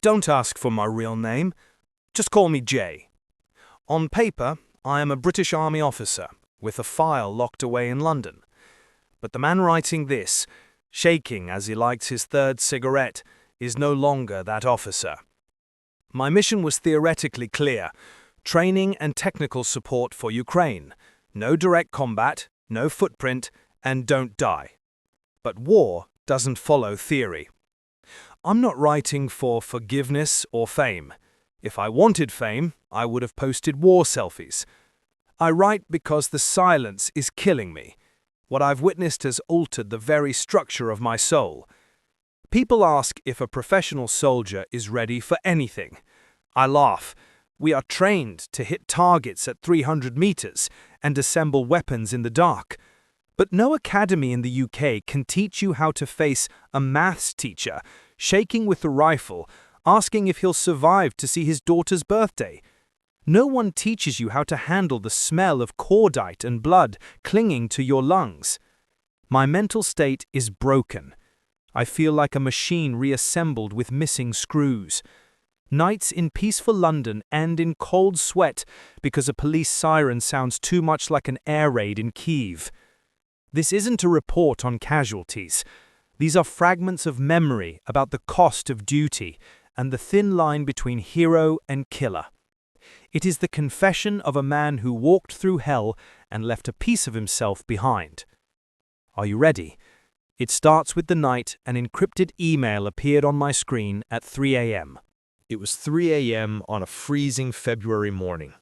Don't ask for my real name. Just call me Jay. On paper, I am a British Army officer, with a file locked away in London. But the man writing this, shaking as he lights his third cigarette, is no longer that officer. My mission was theoretically clear: training and technical support for Ukraine. No direct combat, no footprint, and don't die. But war doesn't follow theory. I'm not writing for forgiveness or fame. If I wanted fame, I would have posted war selfies. I write because the silence is killing me. What I've witnessed has altered the very structure of my soul. People ask if a professional soldier is ready for anything. I laugh. We are trained to hit targets at 300 meters and assemble weapons in the dark. But no academy in the UK can teach you how to face a maths teacher, shaking with the rifle, asking if he'll survive to see his daughter's birthday. No one teaches you how to handle the smell of cordite and blood clinging to your lungs. My mental state is broken. I feel like a machine reassembled with missing screws. Nights in peaceful London end in cold sweat because a police siren sounds too much like an air raid in Kyiv. This isn't a report on casualties. These are fragments of memory about the cost of duty and the thin line between hero and killer. It is the confession of a man who walked through hell and left a piece of himself behind. Are you ready? It starts with the night an encrypted email appeared on my screen at 3 a.m. It was 3 a.m. on a freezing February morning.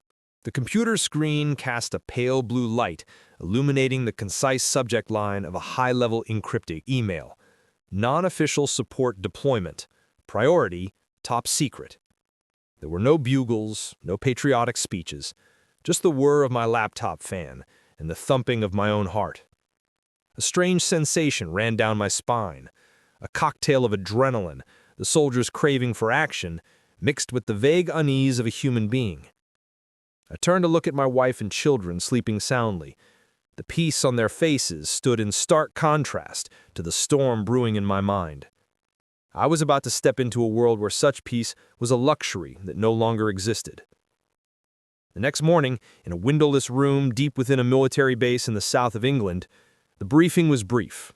The computer screen cast a pale blue light, illuminating the concise subject line of a high-level encrypted email. Non-official support deployment. Priority, top secret. There were no bugles, no patriotic speeches, just the whir of my laptop fan and the thumping of my own heart. A strange sensation ran down my spine, a cocktail of adrenaline, the soldier's craving for action, mixed with the vague unease of a human being. I turned to look at my wife and children sleeping soundly. The peace on their faces stood in stark contrast to the storm brewing in my mind. I was about to step into a world where such peace was a luxury that no longer existed. The next morning, in a windowless room deep within a military base in the south of England, the briefing was brief.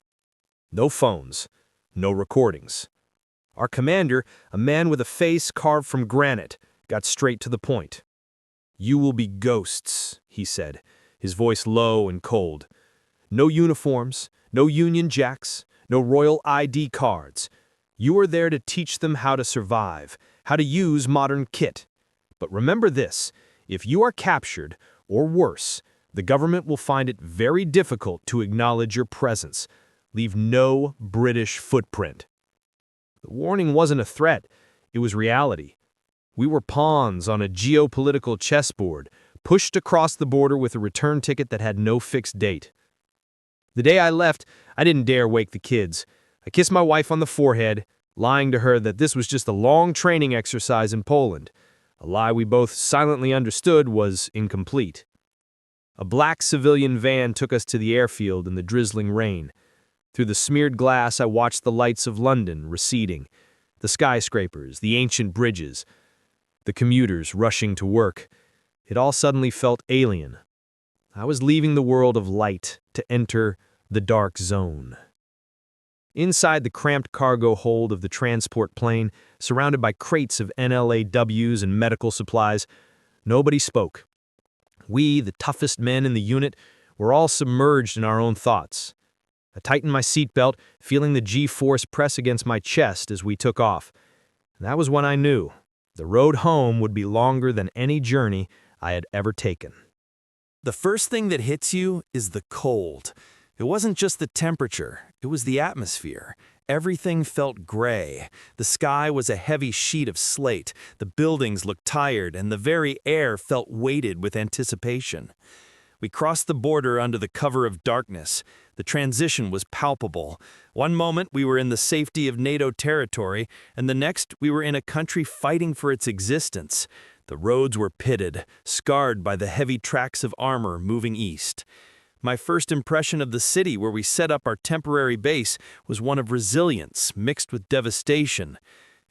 No phones, no recordings. Our commander, a man with a face carved from granite, got straight to the point. "You will be ghosts," he said, his voice low and cold. "No uniforms, no Union Jacks, no Royal ID cards. You are there to teach them how to survive, how to use modern kit. But remember this, if you are captured, or worse, the government will find it very difficult to acknowledge your presence. Leave no British footprint." The warning wasn't a threat, it was reality. We were pawns on a geopolitical chessboard, pushed across the border with a return ticket that had no fixed date. The day I left, I didn't dare wake the kids. I kissed my wife on the forehead, lying to her that this was just a long training exercise in Poland. A lie we both silently understood was incomplete. A black civilian van took us to the airfield in the drizzling rain. Through the smeared glass, I watched the lights of London receding, the skyscrapers, the ancient bridges, the commuters rushing to work. It all suddenly felt alien. I was leaving the world of light to enter the dark zone. Inside the cramped cargo hold of the transport plane, surrounded by crates of NLAWs and medical supplies, nobody spoke. We, the toughest men in the unit, were all submerged in our own thoughts. I tightened my seatbelt, feeling the G-force press against my chest as we took off. And that was when I knew the road home would be longer than any journey I had ever taken. The first thing that hits you is the cold. It wasn't just the temperature, it was the atmosphere. Everything felt gray. The sky was a heavy sheet of slate, the buildings looked tired, and the very air felt weighted with anticipation. We crossed the border under the cover of darkness. The transition was palpable. One moment we were in the safety of NATO territory, and the next we were in a country fighting for its existence. The roads were pitted, scarred by the heavy tracks of armor moving east. My first impression of the city where we set up our temporary base was one of resilience mixed with devastation.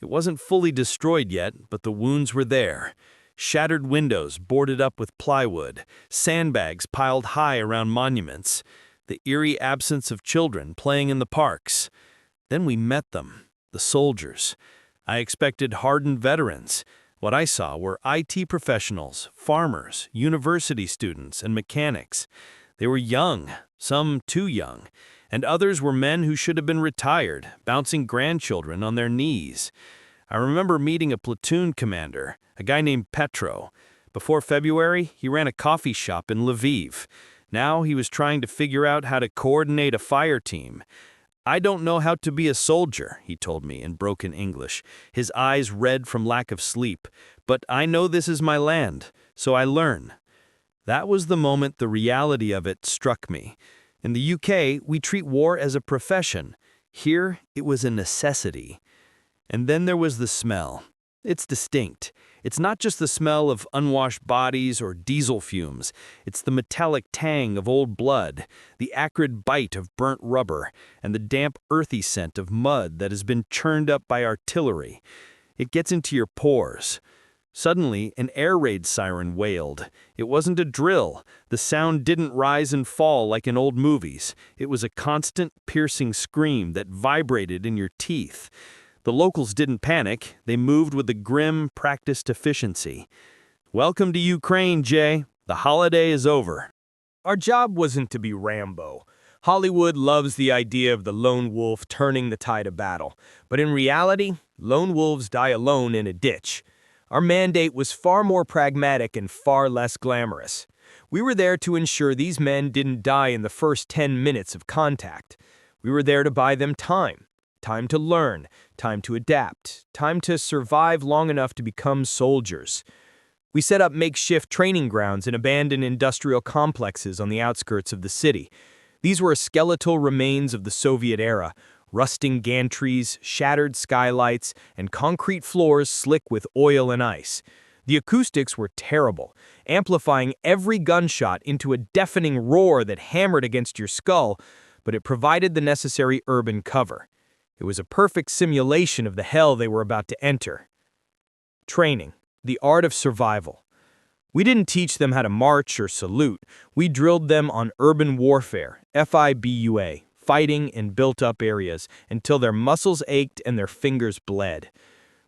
It wasn't fully destroyed yet, but the wounds were there. Shattered windows boarded up with plywood, sandbags piled high around monuments, the eerie absence of children playing in the parks. Then we met them, the soldiers. I expected hardened veterans. What I saw were IT professionals, farmers, university students, and mechanics. They were young, some too young, and others were men who should have been retired, bouncing grandchildren on their knees. I remember meeting a platoon commander, a guy named Petro. Before February, he ran a coffee shop in Lviv. Now he was trying to figure out how to coordinate a fire team. "I don't know how to be a soldier," he told me in broken English, his eyes red from lack of sleep. "But I know this is my land, so I learn." That was the moment the reality of it struck me. In the UK, we treat war as a profession. Here, it was a necessity. And then there was the smell. It's distinct. It's not just the smell of unwashed bodies or diesel fumes. It's the metallic tang of old blood, the acrid bite of burnt rubber, and the damp, earthy scent of mud that has been churned up by artillery. It gets into your pores. Suddenly, an air raid siren wailed. It wasn't a drill. The sound didn't rise and fall like in old movies. It was a constant, piercing scream that vibrated in your teeth. The locals didn't panic. They moved with a grim, practiced efficiency. "Welcome to Ukraine, Jay. The holiday is over." Our job wasn't to be Rambo. Hollywood loves the idea of the lone wolf turning the tide of battle. But in reality, lone wolves die alone in a ditch. Our mandate was far more pragmatic and far less glamorous. We were there to ensure these men didn't die in the first 10 minutes of contact. We were there to buy them time. Time to learn, time to adapt, time to survive long enough to become soldiers. We set up makeshift training grounds in abandoned industrial complexes on the outskirts of the city. These were skeletal remains of the Soviet era, rusting gantries, shattered skylights, and concrete floors slick with oil and ice. The acoustics were terrible, amplifying every gunshot into a deafening roar that hammered against your skull, but it provided the necessary urban cover. It was a perfect simulation of the hell they were about to enter. Training, the art of survival. We didn't teach them how to march or salute. We drilled them on urban warfare, FIBUA, fighting in built-up areas, until their muscles ached and their fingers bled.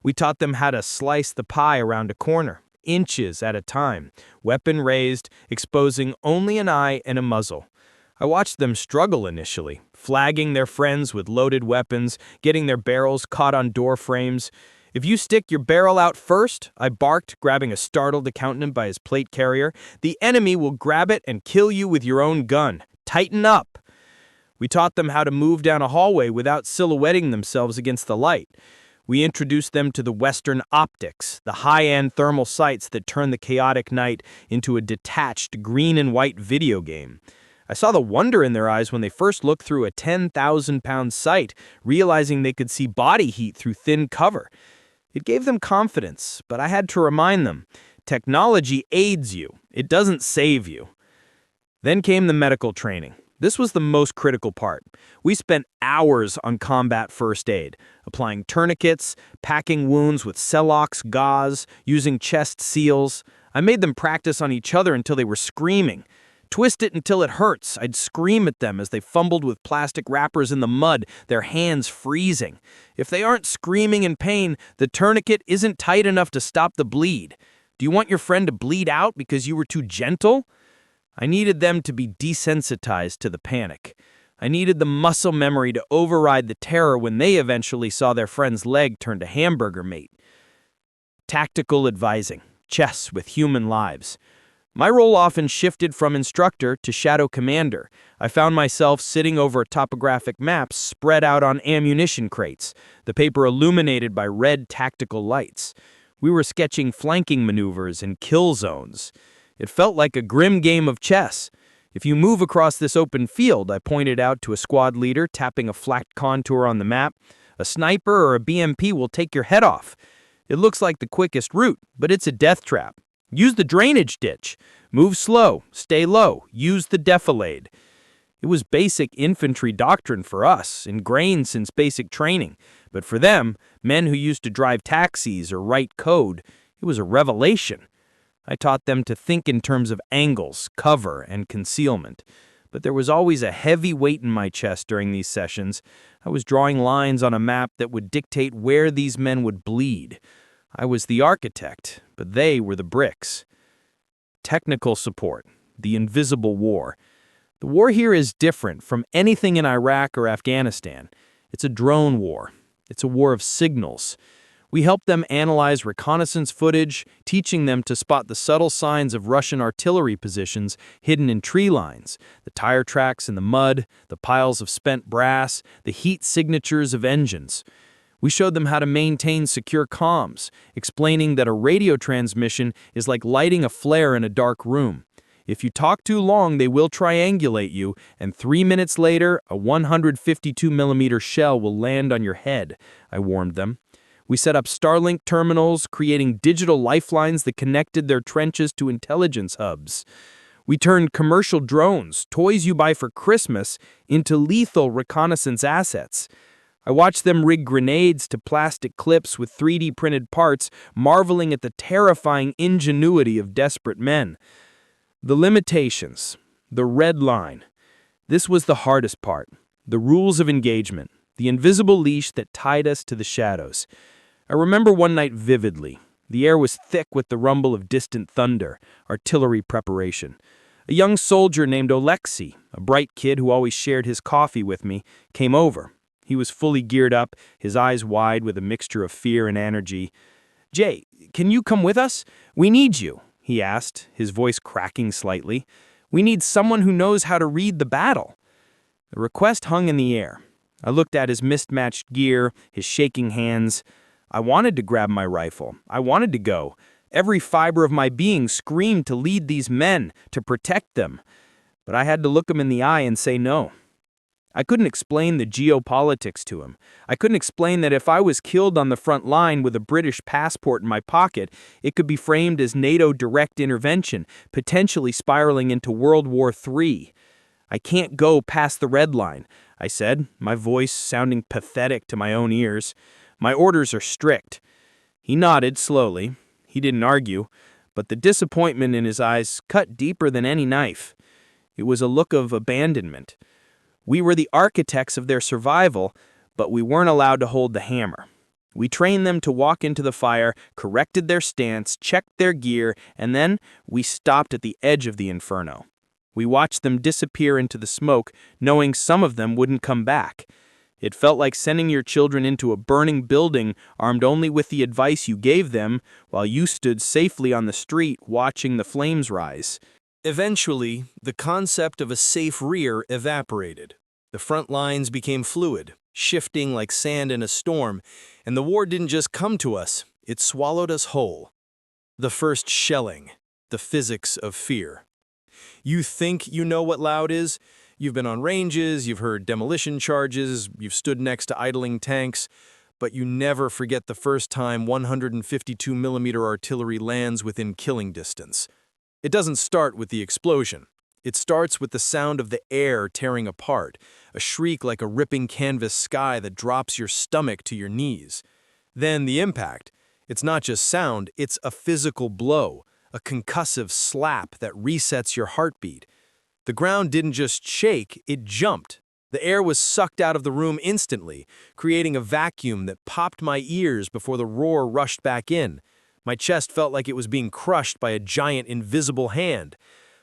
We taught them how to slice the pie around a corner, inches at a time, weapon raised, exposing only an eye and a muzzle. I watched them struggle initially, flagging their friends with loaded weapons, getting their barrels caught on door frames. "If you stick your barrel out first," I barked, grabbing a startled accountant by his plate carrier, "the enemy will grab it and kill you with your own gun. Tighten up." We taught them how to move down a hallway without silhouetting themselves against the light. We introduced them to the Western optics, the high-end thermal sights that turn the chaotic night into a detached green and white video game. I saw the wonder in their eyes when they first looked through a 10,000-pound sight, realizing they could see body heat through thin cover. It gave them confidence, but I had to remind them, technology aids you, it doesn't save you. Then came the medical training. This was the most critical part. We spent hours on combat first aid, applying tourniquets, packing wounds with Celox gauze, using chest seals. I made them practice on each other until they were screaming. "Twist it until it hurts," I'd scream at them as they fumbled with plastic wrappers in the mud, their hands freezing. If they aren't screaming in pain, the tourniquet isn't tight enough to stop the bleed. Do you want your friend to bleed out because you were too gentle? I needed them to be desensitized to the panic. I needed the muscle memory to override the terror when they eventually saw their friend's leg turn to hamburger meat. Tactical advising, chess with human lives. My role often shifted from instructor to shadow commander. I found myself sitting over topographic maps spread out on ammunition crates, the paper illuminated by red tactical lights. We were sketching flanking maneuvers and kill zones. It felt like a grim game of chess. "If you move across this open field," I pointed out to a squad leader tapping a flat contour on the map, "a sniper or a BMP will take your head off. It looks like the quickest route, but it's a death trap. Use the drainage ditch. Move slow, stay low, use the defilade." It was basic infantry doctrine for us, ingrained since basic training. But for them, men who used to drive taxis or write code, it was a revelation. I taught them to think in terms of angles, cover, and concealment. But there was always a heavy weight in my chest during these sessions. I was drawing lines on a map that would dictate where these men would bleed. I was the architect, but they were the bricks. Technical support, the invisible war. The war here is different from anything in Iraq or Afghanistan. It's a drone war. It's a war of signals. We help them analyze reconnaissance footage, teaching them to spot the subtle signs of Russian artillery positions hidden in tree lines, the tire tracks in the mud, the piles of spent brass, the heat signatures of engines. We showed them how to maintain secure comms, explaining that a radio transmission is like lighting a flare in a dark room. If you talk too long, they will triangulate you, and 3 minutes later, a 152mm shell will land on your head, I warned them. We set up Starlink terminals, creating digital lifelines that connected their trenches to intelligence hubs. We turned commercial drones, toys you buy for Christmas, into lethal reconnaissance assets. I watched them rig grenades to plastic clips with 3D printed parts, marveling at the terrifying ingenuity of desperate men. The limitations, the red line. This was the hardest part. The rules of engagement, the invisible leash that tied us to the shadows. I remember one night vividly. The air was thick with the rumble of distant thunder, artillery preparation. A young soldier named Oleksiy, a bright kid who always shared his coffee with me, came over. He was fully geared up, his eyes wide with a mixture of fear and energy. "Jay, can you come with us? We need you," he asked, his voice cracking slightly. "We need someone who knows how to read the battle." The request hung in the air. I looked at his mismatched gear, his shaking hands. I wanted to grab my rifle. I wanted to go. Every fiber of my being screamed to lead these men, to protect them. But I had to look him in the eye and say no. I couldn't explain the geopolitics to him. I couldn't explain that if I was killed on the front line with a British passport in my pocket, it could be framed as NATO direct intervention, potentially spiraling into World War III. "I can't go past the red line," I said, my voice sounding pathetic to my own ears. "My orders are strict." He nodded slowly. He didn't argue, but the disappointment in his eyes cut deeper than any knife. It was a look of abandonment. We were the architects of their survival, but we weren't allowed to hold the hammer. We trained them to walk into the fire, corrected their stance, checked their gear, and then we stopped at the edge of the inferno. We watched them disappear into the smoke, knowing some of them wouldn't come back. It felt like sending your children into a burning building armed only with the advice you gave them while you stood safely on the street watching the flames rise. Eventually, the concept of a safe rear evaporated. The front lines became fluid, shifting like sand in a storm, and the war didn't just come to us, it swallowed us whole. The first shelling, the physics of fear. You think you know what loud is? You've been on ranges, you've heard demolition charges, you've stood next to idling tanks, but you never forget the first time 152mm artillery lands within killing distance. It doesn't start with the explosion. It starts with the sound of the air tearing apart, a shriek like a ripping canvas sky that drops your stomach to your knees. Then the impact. It's not just sound, it's a physical blow, a concussive slap that resets your heartbeat. The ground didn't just shake, it jumped. The air was sucked out of the room instantly, creating a vacuum that popped my ears before the roar rushed back in. My chest felt like it was being crushed by a giant invisible hand.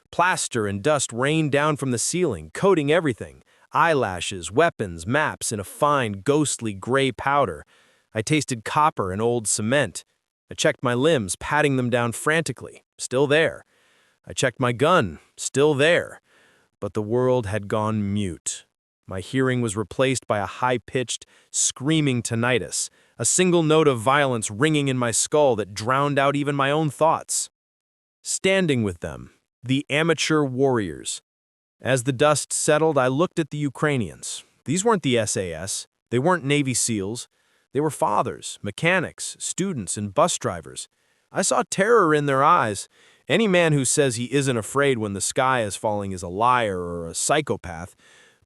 Plaster and dust rained down from the ceiling, coating everything. Eyelashes, weapons, maps in a fine, ghostly gray powder. I tasted copper and old cement. I checked my limbs, patting them down frantically. Still there. I checked my gun. Still there. But the world had gone mute. My hearing was replaced by a high-pitched, screaming tinnitus, a single note of violence ringing in my skull that drowned out even my own thoughts. Standing with them, the amateur warriors. As the dust settled, I looked at the Ukrainians. These weren't the SAS. They weren't Navy SEALs. They were fathers, mechanics, students, and bus drivers. I saw terror in their eyes, Any man who says he isn't afraid when the sky is falling is a liar or a psychopath.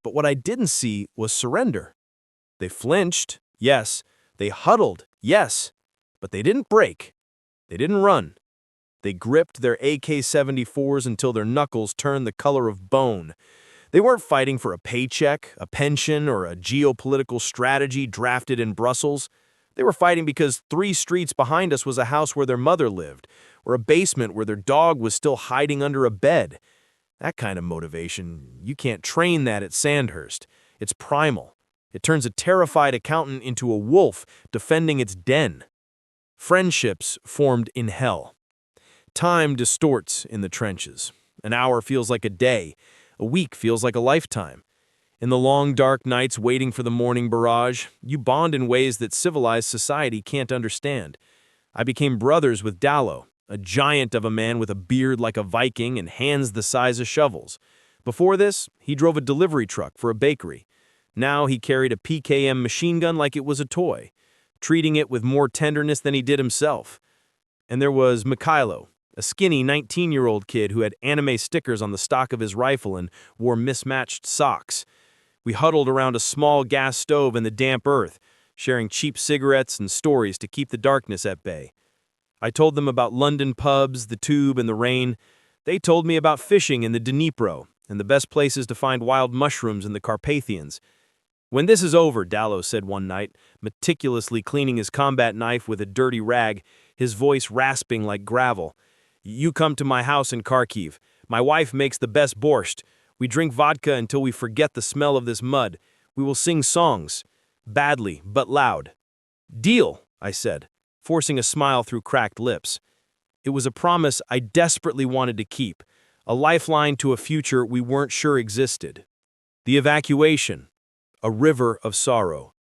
But what I didn't see was surrender. They flinched, yes. They huddled, yes. But they didn't break. They didn't run. They gripped their AK-74s until their knuckles turned the color of bone. They weren't fighting for a paycheck, a pension, or a geopolitical strategy drafted in Brussels. They were fighting because 3 streets behind us was a house where their mother lived, or a basement where their dog was still hiding under a bed. That kind of motivation, you can't train that at Sandhurst. It's primal. It turns a terrified accountant into a wolf defending its den. Friendships formed in hell. Time distorts in the trenches. An hour feels like a day. A week feels like a lifetime. In the long, dark nights waiting for the morning barrage, you bond in ways that civilized society can't understand. I became brothers with Dallo, a giant of a man with a beard like a Viking and hands the size of shovels. Before this, he drove a delivery truck for a bakery. Now he carried a PKM machine gun like it was a toy, treating it with more tenderness than he did himself. And there was Mikhailo, a skinny 19-year-old kid who had anime stickers on the stock of his rifle and wore mismatched socks. We huddled around a small gas stove in the damp earth, sharing cheap cigarettes and stories to keep the darkness at bay. I told them about London pubs, the tube, and the rain. They told me about fishing in the Dnipro and the best places to find wild mushrooms in the Carpathians. "When this is over," Dallo said one night, meticulously cleaning his combat knife with a dirty rag, his voice rasping like gravel, "you come to my house in Kharkiv. My wife makes the best borscht. We drink vodka until we forget the smell of this mud. We will sing songs. Badly, but loud." "Deal," I said, forcing a smile through cracked lips. It was a promise I desperately wanted to keep, a lifeline to a future we weren't sure existed. The evacuation. A river of sorrow.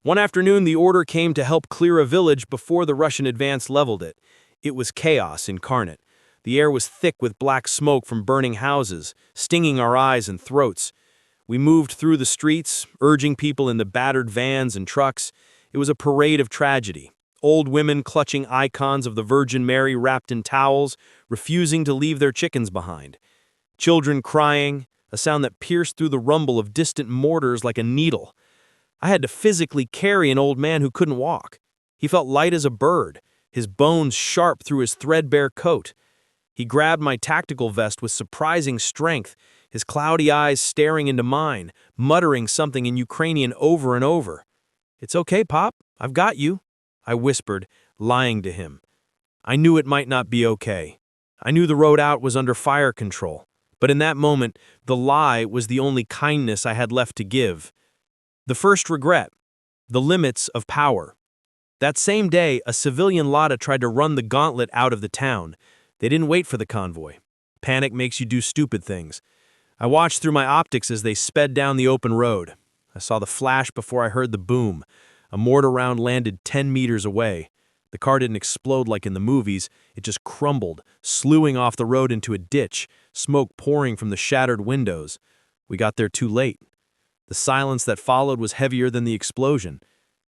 One afternoon, the order came to help clear a village before the Russian advance leveled it. It was chaos incarnate. The air was thick with black smoke from burning houses, stinging our eyes and throats. We moved through the streets, urging people in the battered vans and trucks. It was a parade of tragedy. Old women clutching icons of the Virgin Mary wrapped in towels, refusing to leave their chickens behind. Children crying, a sound that pierced through the rumble of distant mortars like a needle. I had to physically carry an old man who couldn't walk. He felt light as a bird, his bones sharp through his threadbare coat. He grabbed my tactical vest with surprising strength, his cloudy eyes staring into mine, muttering something in Ukrainian over and over. "It's okay, Pop. I've got you," I whispered, lying to him. I knew it might not be okay. I knew the road out was under fire control. But in that moment, the lie was the only kindness I had left to give. The first regret. The limits of power. That same day, a civilian Lada tried to run the gauntlet out of the town. They didn't wait for the convoy. Panic makes you do stupid things. I watched through my optics as they sped down the open road. I saw the flash before I heard the boom. A mortar round landed 10 meters away. The car didn't explode like in the movies. It just crumbled, slewing off the road into a ditch, smoke pouring from the shattered windows. We got there too late. The silence that followed was heavier than the explosion.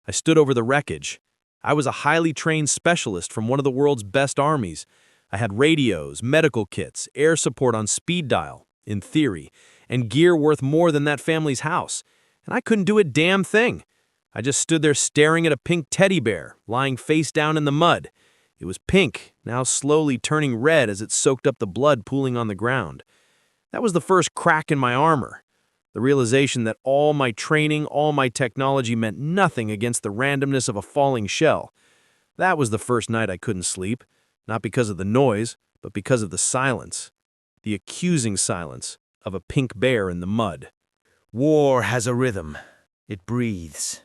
I stood over the wreckage. I was a highly trained specialist from one of the world's best armies. I had radios, medical kits, air support on speed dial, in theory, and gear worth more than that family's house. And I couldn't do a damn thing. I just stood there staring at a pink teddy bear, lying face down in the mud. It was pink, now slowly turning red as it soaked up the blood pooling on the ground. That was the first crack in my armor. The realization that all my training, all my technology meant nothing against the randomness of a falling shell. That was the first night I couldn't sleep, not because of the noise, but because of the silence. The accusing silence of a pink bear in the mud. War has a rhythm. It breathes.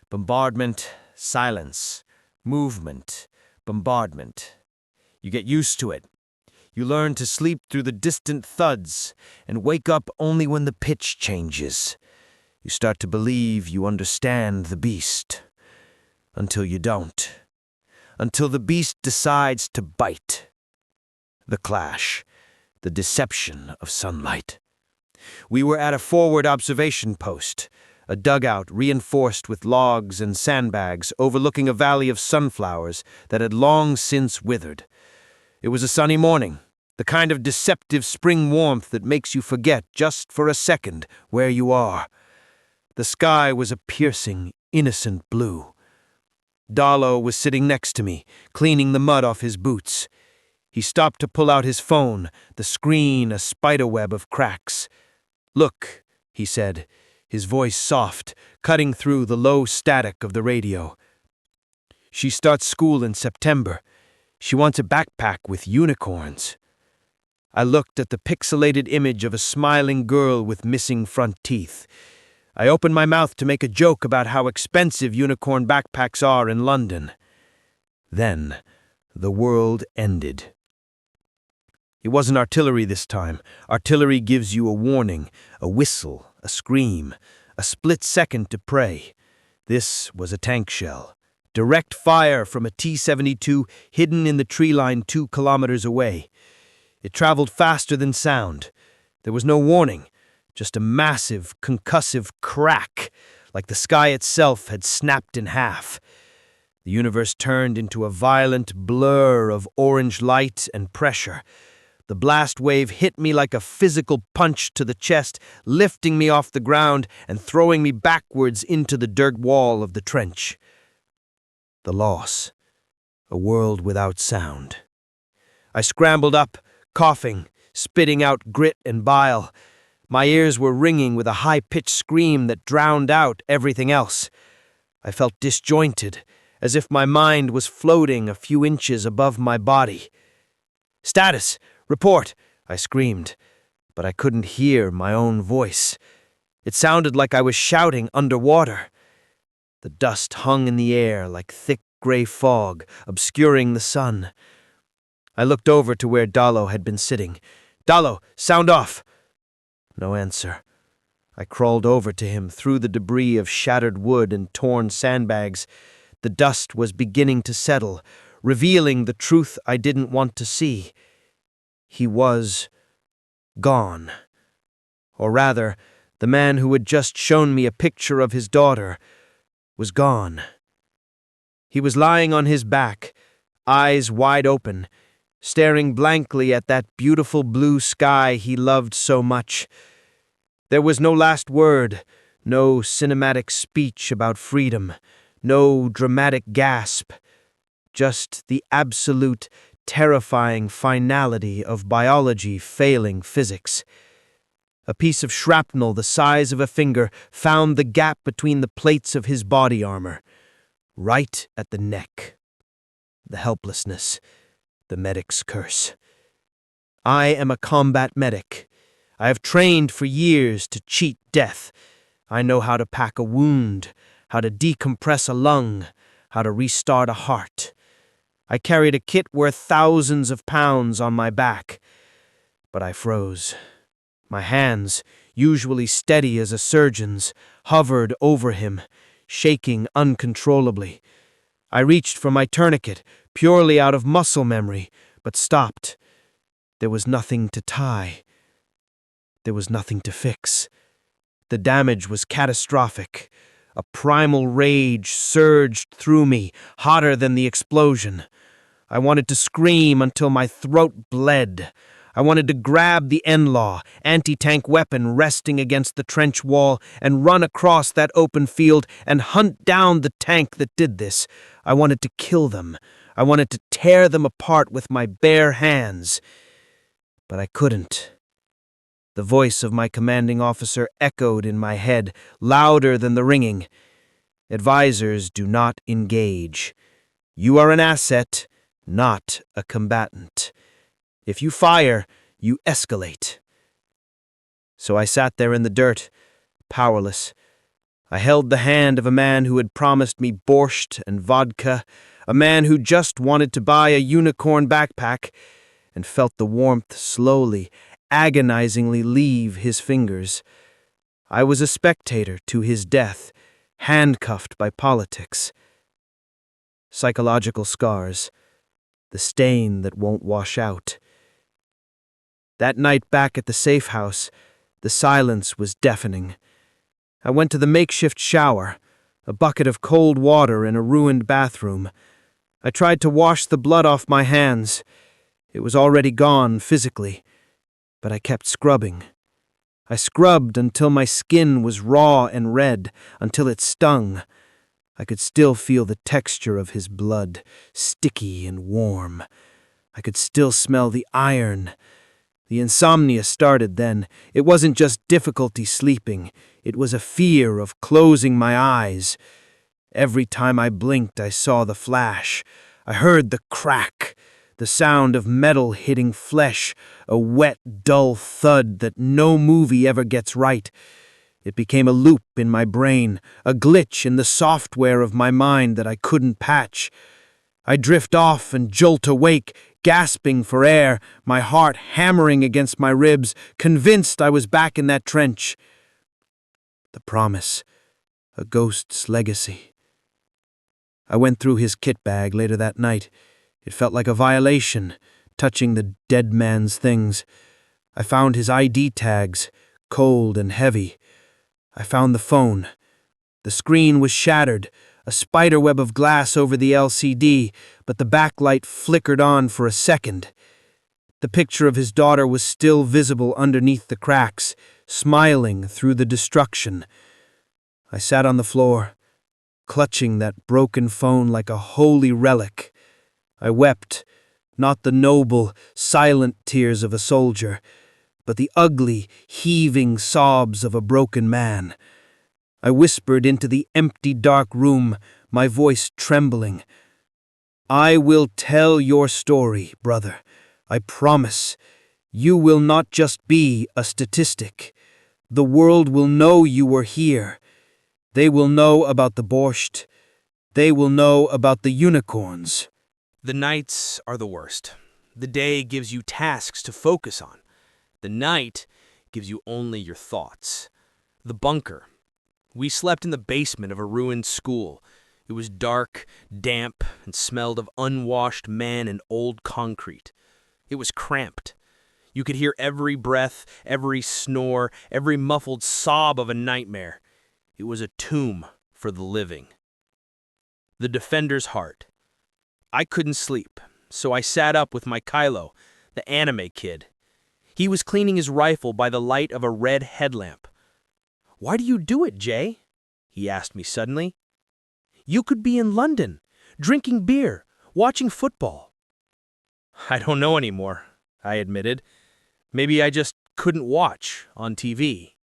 Bombardment, silence, movement, bombardment. You get used to it. You learn to sleep through the distant thuds and wake up only when the pitch changes. You start to believe you understand the beast. Until you don't. Until the beast decides to bite. The clash. The deception of sunlight. We were at a forward observation post. A dugout reinforced with logs and sandbags overlooking a valley of sunflowers that had long since withered. It was a sunny morning, The kind of deceptive spring warmth that makes you forget just for a second where you are. The sky was a piercing, innocent blue. Dalo was sitting next to me, cleaning the mud off his boots. He stopped to pull out his phone, the screen a spiderweb of cracks. "Look," he said, his voice soft, cutting through the low static of the radio. "She starts school in September. She wants a backpack with unicorns." I looked at the pixelated image of a smiling girl with missing front teeth. I opened my mouth to make a joke about how expensive unicorn backpacks are in London. Then, the world ended. It wasn't artillery this time. Artillery gives you a warning, a whistle, a scream, a split second to pray. This was a tank shell. Direct fire from a T-72 hidden in the tree line 2 kilometers away. It traveled faster than sound. There was no warning, just a massive, concussive crack, like the sky itself had snapped in half. The universe turned into a violent blur of orange light and pressure. The blast wave hit me like a physical punch to the chest, lifting me off the ground and throwing me backwards into the dirt wall of the trench. The loss. A world without sound. I scrambled up, coughing, spitting out grit and bile. My ears were ringing with a high-pitched scream that drowned out everything else. I felt disjointed, as if my mind was floating a few inches above my body. "Status! Report!" I screamed, but I couldn't hear my own voice. It sounded like I was shouting underwater. The dust hung in the air like thick gray fog, obscuring the sun. I looked over to where Dalo had been sitting. "Dalo, sound off!" No answer. I crawled over to him through the debris of shattered wood and torn sandbags. The dust was beginning to settle, revealing the truth I didn't want to see. He was gone. Or rather, the man who had just shown me a picture of his daughter was gone. He was lying on his back, eyes wide open, staring blankly at that beautiful blue sky he loved so much. There was no last word, no cinematic speech about freedom, no dramatic gasp, just the absolute, terrifying finality of biology failing physics. A piece of shrapnel the size of a finger found the gap between the plates of his body armor, right at the neck. The helplessness, the medic's curse. I am a combat medic. I have trained for years to cheat death. I know how to pack a wound, how to decompress a lung, how to restart a heart. I carried a kit worth thousands of pounds on my back. But I froze. My hands, usually steady as a surgeon's, hovered over him, shaking uncontrollably. I reached for my tourniquet, purely out of muscle memory, but stopped. There was nothing to tie. There was nothing to fix. The damage was catastrophic. A primal rage surged through me, hotter than the explosion. I wanted to scream until my throat bled. I wanted to grab the NLAW, anti-tank weapon resting against the trench wall, and run across that open field and hunt down the tank that did this. I wanted to kill them. I wanted to tear them apart with my bare hands. But I couldn't. The voice of my commanding officer echoed in my head, louder than the ringing. Advisors do not engage. You are an asset, not a combatant. If you fire, you escalate. So I sat there in the dirt, powerless. I held the hand of a man who had promised me borscht and vodka, a man who just wanted to buy a unicorn backpack, and felt the warmth slowly, agonizingly leave his fingers. I was a spectator to his death, handcuffed by politics. Psychological scars, the stain that won't wash out. That night back at the safe house, the silence was deafening. I went to the makeshift shower, a bucket of cold water in a ruined bathroom. I tried to wash the blood off my hands. It was already gone physically, but I kept scrubbing. I scrubbed until my skin was raw and red, until it stung. I could still feel the texture of his blood, sticky and warm. I could still smell the iron. The insomnia started then. It wasn't just difficulty sleeping. It was a fear of closing my eyes. Every time I blinked, I saw the flash. I heard the crack, the sound of metal hitting flesh, a wet, dull thud that no movie ever gets right. It became a loop in my brain, a glitch in the software of my mind that I couldn't patch. I drift off and jolt awake, gasping for air, my heart hammering against my ribs, convinced I was back in that trench. The promise, a ghost's legacy. I went through his kit bag later that night. It felt like a violation, touching the dead man's things. I found his ID tags, cold and heavy. I found the phone. The screen was shattered, a spiderweb of glass over the LCD, but the backlight flickered on for a second. The picture of his daughter was still visible underneath the cracks, smiling through the destruction. I sat on the floor, clutching that broken phone like a holy relic. I wept, not the noble, silent tears of a soldier, but the ugly, heaving sobs of a broken man. I whispered into the empty, dark room, my voice trembling. I will tell your story, brother. I promise. You will not just be a statistic. The world will know you were here. They will know about the borscht. They will know about the unicorns. The nights are the worst. The day gives you tasks to focus on. The night gives you only your thoughts. The bunker. We slept in the basement of a ruined school. It was dark, damp, and smelled of unwashed man and old concrete. It was cramped. You could hear every breath, every snore, every muffled sob of a nightmare. It was a tomb for the living. The defender's heart. I couldn't sleep, so I sat up with my Kylo, the anime kid. He was cleaning his rifle by the light of a red headlamp. "Why do you do it, Jay?" he asked me suddenly. "You could be in London, drinking beer, watching football." "I don't know anymore," I admitted. "Maybe I just couldn't watch on TV."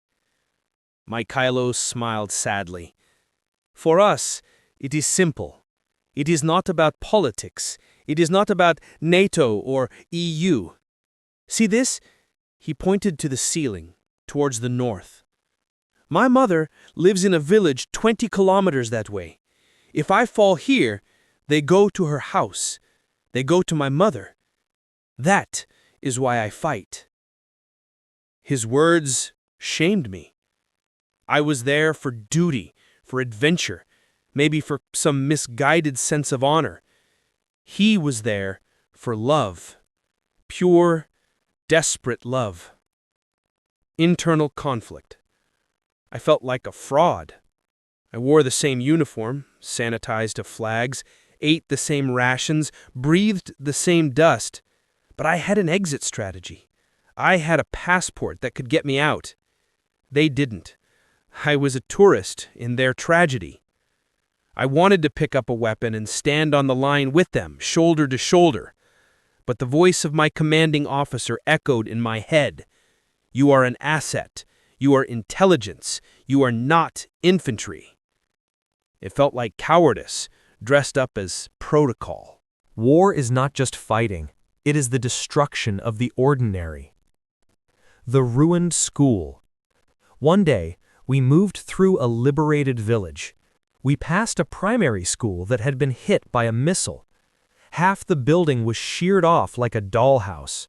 My Kylo smiled sadly. "For us, it is simple. It is not about politics. It is not about NATO or EU. See this?" He pointed to the ceiling, towards the north. "My mother lives in a village 20 kilometers that way. If I fall here, they go to her house. They go to my mother. That is why I fight." His words shamed me. I was there for duty, for adventure, maybe for some misguided sense of honor. He was there for love, pure, desperate love. Internal conflict. I felt like a fraud. I wore the same uniform, sanitized to flags, ate the same rations, breathed the same dust, but I had an exit strategy. I had a passport that could get me out. They didn't. I was a tourist in their tragedy. I wanted to pick up a weapon and stand on the line with them, shoulder to shoulder. But the voice of my commanding officer echoed in my head. "You are an asset. You are intelligence. You are not infantry." It felt like cowardice, dressed up as protocol. War is not just fighting. It is the destruction of the ordinary. The ruined school. One day, we moved through a liberated village. We passed a primary school that had been hit by a missile. Half the building was sheared off like a dollhouse.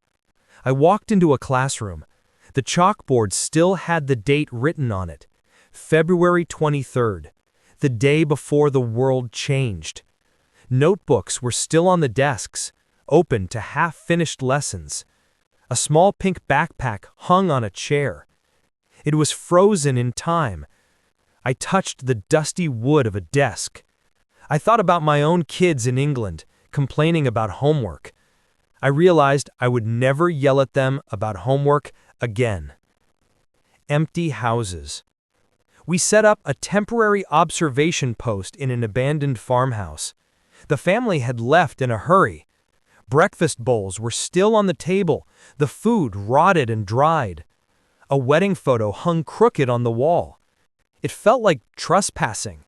I walked into a classroom. The chalkboard still had the date written on it, February 23rd, the day before the world changed. Notebooks were still on the desks, open to half-finished lessons. A small pink backpack hung on a chair. It was frozen in time. I touched the dusty wood of a desk. I thought about my own kids in England, complaining about homework. I realized I would never yell at them about homework again. Empty houses. We set up a temporary observation post in an abandoned farmhouse. The family had left in a hurry. Breakfast bowls were still on the table, the food rotted and dried. A wedding photo hung crooked on the wall. It felt like trespassing.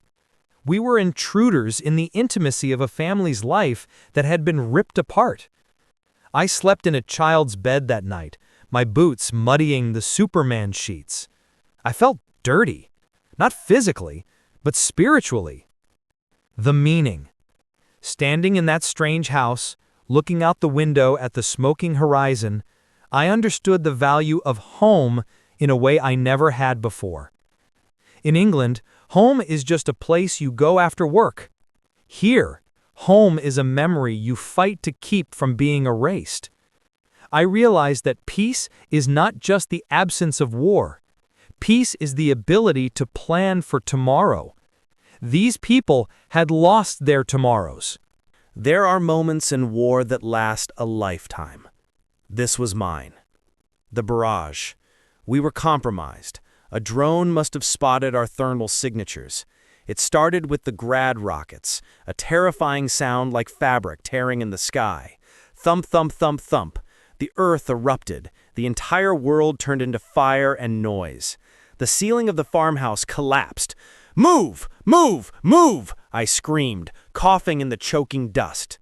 We were intruders in the intimacy of a family's life that had been ripped apart. I slept in a child's bed that night, my boots muddying the Superman sheets. I felt dirty, not physically, but spiritually. The meaning. Standing in that strange house, looking out the window at the smoking horizon, I understood the value of home in a way I never had before. In England, home is just a place you go after work. Here, home is a memory you fight to keep from being erased. I realized that peace is not just the absence of war. Peace is the ability to plan for tomorrow. These people had lost their tomorrows. There are moments in war that last a lifetime. This was mine. The barrage. We were compromised. A drone must have spotted our thermal signatures. It started with the Grad rockets, a terrifying sound like fabric tearing in the sky. Thump, thump, thump, thump. The earth erupted. The entire world turned into fire and noise. The ceiling of the farmhouse collapsed. "Move! Move! Move!" I screamed, coughing in the choking dust.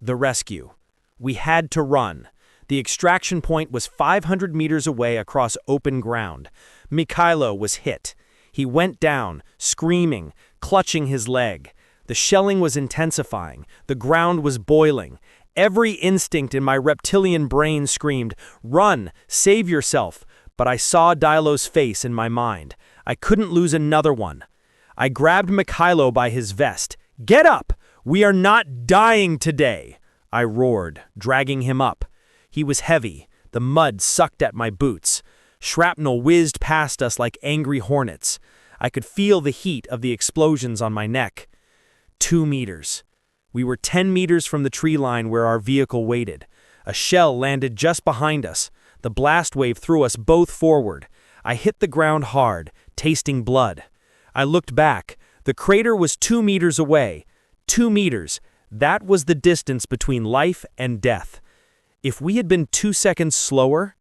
The rescue. We had to run. The extraction point was 500 meters away across open ground. Mikhailo was hit. He went down, screaming, clutching his leg. The shelling was intensifying. The ground was boiling. Every instinct in my reptilian brain screamed, "Run! Save yourself!" But I saw Dilo's face in my mind. I couldn't lose another one. I grabbed Mikhailo by his vest. "Get up! We are not dying today!" I roared, dragging him up. He was heavy. The mud sucked at my boots. Shrapnel whizzed past us like angry hornets. I could feel the heat of the explosions on my neck. 2 meters. We were 10 meters from the tree line where our vehicle waited. A shell landed just behind us. The blast wave threw us both forward. I hit the ground hard, tasting blood. I looked back. The crater was 2 meters away. 2 meters. That was the distance between life and death. If we had been 2 seconds slower...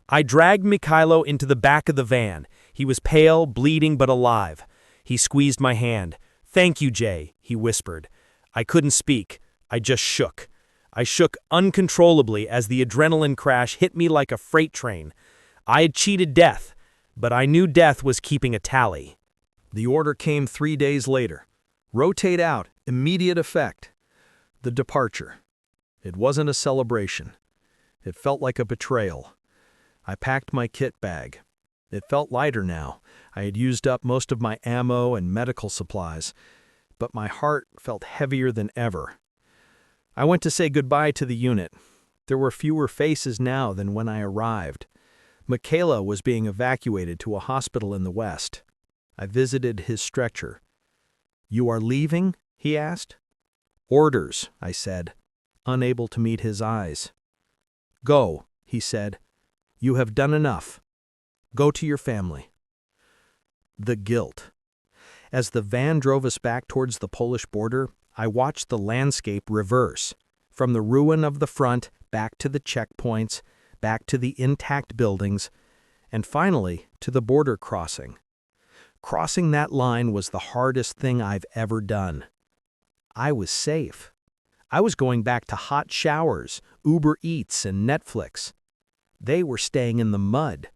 I dragged Mikhailo into the back of the van. He was pale, bleeding, but alive. He squeezed my hand. "Thank you, Jay," he whispered. I couldn't speak. I just shook. I shook uncontrollably as the adrenaline crash hit me like a freight train. I had cheated death, but I knew death was keeping a tally. The order came 3 days later. Rotate out, immediate effect. The departure. It wasn't a celebration. It felt like a betrayal. I packed my kit bag. It felt lighter now. I had used up most of my ammo and medical supplies, but my heart felt heavier than ever. I went to say goodbye to the unit. There were fewer faces now than when I arrived. Michaela was being evacuated to a hospital in the west. I visited his stretcher. "You are leaving?" he asked. "Orders," I said, unable to meet his eyes. "Go," he said. "You have done enough. Go to your family." The guilt. As the van drove us back towards the Polish border, I watched the landscape reverse, from the ruin of the front back to the checkpoints, back to the intact buildings, and finally to the border crossing. Crossing that line was the hardest thing I've ever done. I was safe. I was going back to hot showers, Uber Eats, and Netflix. They were staying in the mud.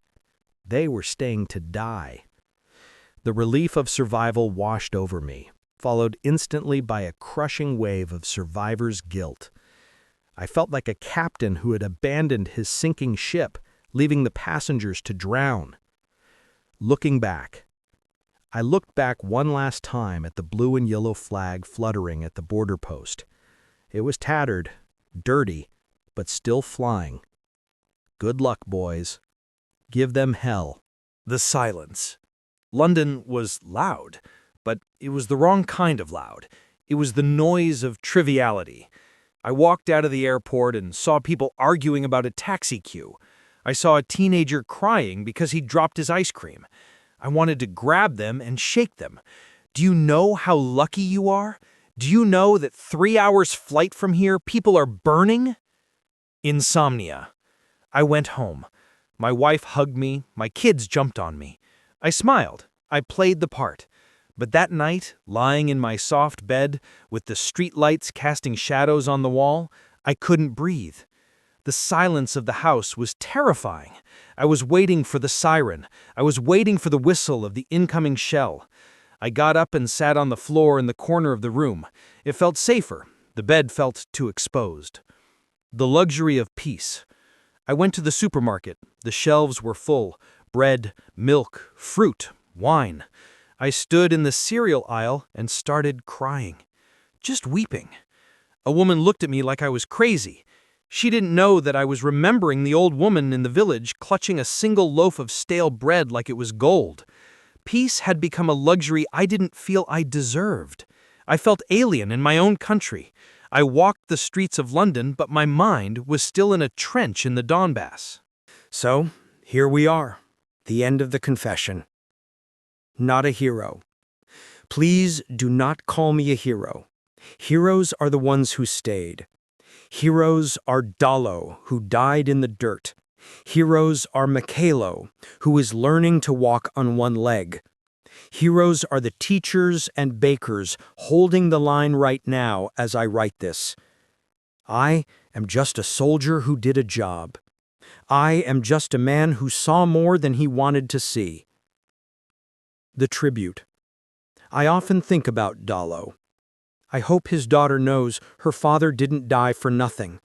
They were staying to die. The relief of survival washed over me, followed instantly by a crushing wave of survivor's guilt. I felt like a captain who had abandoned his sinking ship, leaving the passengers to drown. Looking back. I looked back one last time at the blue and yellow flag fluttering at the border post. It was tattered, dirty, but still flying. Good luck, boys. Give them hell. The silence. London was loud, but it was the wrong kind of loud. It was the noise of triviality. I walked out of the airport and saw people arguing about a taxi queue. I saw a teenager crying because he dropped his ice cream. I wanted to grab them and shake them. Do you know how lucky you are? Do you know that 3 hours flight from here, people are burning? Insomnia. I went home. My wife hugged me. My kids jumped on me. I smiled. I played the part. But that night, lying in my soft bed, with the streetlights casting shadows on the wall, I couldn't breathe. The silence of the house was terrifying. I was waiting for the siren. I was waiting for the whistle of the incoming shell. I got up and sat on the floor in the corner of the room. It felt safer. The bed felt too exposed. The luxury of peace. I went to the supermarket. The shelves were full. Bread, milk, fruit, wine. I stood in the cereal aisle and started crying. Just weeping. A woman looked at me like I was crazy. She didn't know that I was remembering the old woman in the village clutching a single loaf of stale bread like it was gold. Peace had become a luxury I didn't feel I deserved. I felt alien in my own country. I walked the streets of London, but my mind was still in a trench in the Donbass. So, here we are, the end of the confession. Not a hero. Please do not call me a hero. Heroes are the ones who stayed. Heroes are Dalo, who died in the dirt. Heroes are Mikhailo, who is learning to walk on one leg. Heroes are the teachers and bakers holding the line right now as I write this. I am just a soldier who did a job. I am just a man who saw more than he wanted to see. The tribute. I often think about Dalo. I hope his daughter knows her father didn't die for nothing.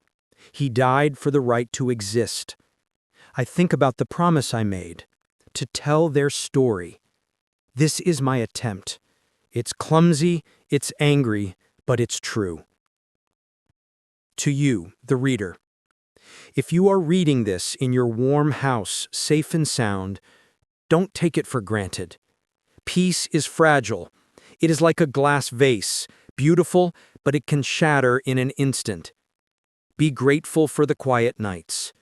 He died for the right to exist. I think about the promise I made, to tell their story. This is my attempt. It's clumsy, it's angry, but it's true. To you, the reader. If you are reading this in your warm house, safe and sound, don't take it for granted. Peace is fragile. It is like a glass vase, beautiful, but it can shatter in an instant. Be grateful for the quiet nights.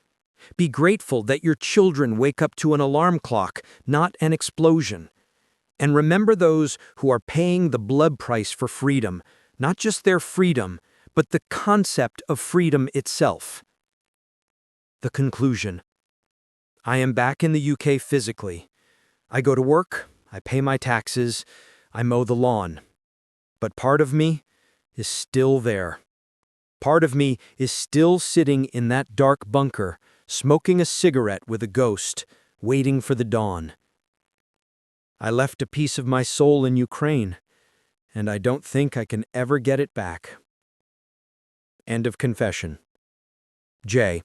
Be grateful that your children wake up to an alarm clock, not an explosion. And remember those who are paying the blood price for freedom, not just their freedom, but the concept of freedom itself. The conclusion. I am back in the UK physically. I go to work, I pay my taxes, I mow the lawn. But part of me is still there. Part of me is still sitting in that dark bunker, smoking a cigarette with a ghost, waiting for the dawn. I left a piece of my soul in Ukraine, and I don't think I can ever get it back. End of confession. J.